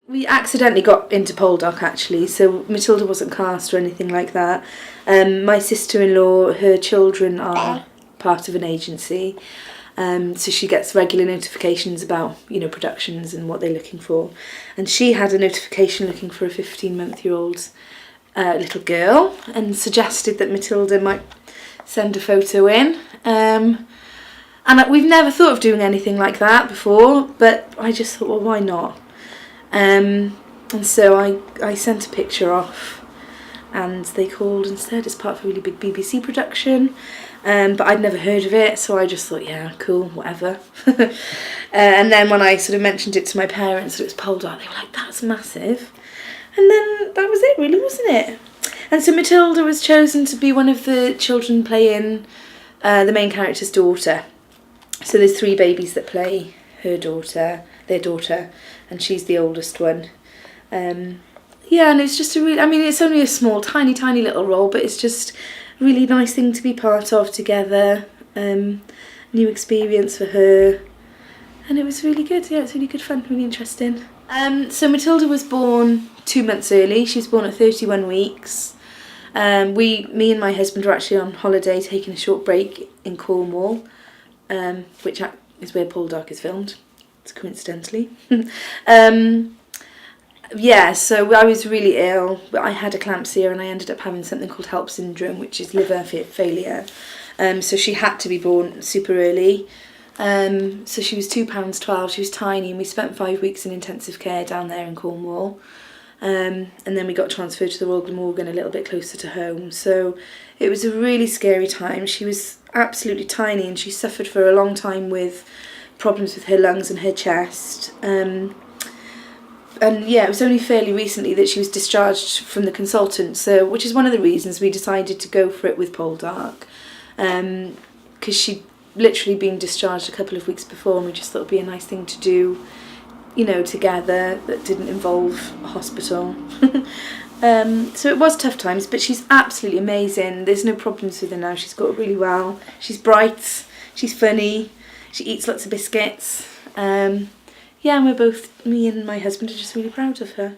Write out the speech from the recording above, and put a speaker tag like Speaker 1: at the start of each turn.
Speaker 1: We accidentally got into Poldark actually, so Matilda wasn't cast or anything like that. My sister-in-law, her children are part of an agency, so she gets regular notifications about, you know, productions and what they're looking for. And she had a notification looking for a 15-month-old little girl and suggested that Matilda might send a photo in. And we've never thought of doing anything like that before, but I just thought, well, why not? And so I sent a picture off, and they called and said it's part of a really big BBC production, but I'd never heard of it, so I just thought, yeah, cool, whatever. And then when I sort of mentioned it to my parents that it was Poldark, they were like, that's massive. And then that was it really, wasn't it? And so Matilda was chosen to be one of the children playing the main character's daughter. So there's 3 babies that play their daughter, and she's the oldest one. Yeah, and it's just it's only a small, tiny little role, but it's just a really nice thing to be part of together. New experience for her, and it was really good. Yeah, it's really good fun, really interesting. So Matilda was born 2 months early. She was born at 31 weeks. Me and my husband were actually on holiday, taking a short break in Cornwall, which is where Poldark is filmed. It's coincidentally. Yeah, so I was really ill. I had eclampsia and I ended up having something called HELLP syndrome, which is liver failure. So she had to be born super early. So she was £2.12, she was tiny, and we spent 5 weeks in intensive care down there in Cornwall. And then we got transferred to the Royal Glamorgan a little bit closer to home. So it was a really scary time. She was absolutely tiny and she suffered for a long time with problems with her lungs and her chest. And yeah, it was only fairly recently that she was discharged from the consultant, so which is one of the reasons we decided to go for it with Poldark, because she'd literally been discharged a couple of weeks before, and we just thought it'd be a nice thing to do, you know, together, that didn't involve a hospital. So it was tough times, but she's absolutely amazing. There's no problems with her now. She's got it really well. She's bright, she's funny, she eats lots of biscuits. Yeah, and me and my husband are just really proud of her.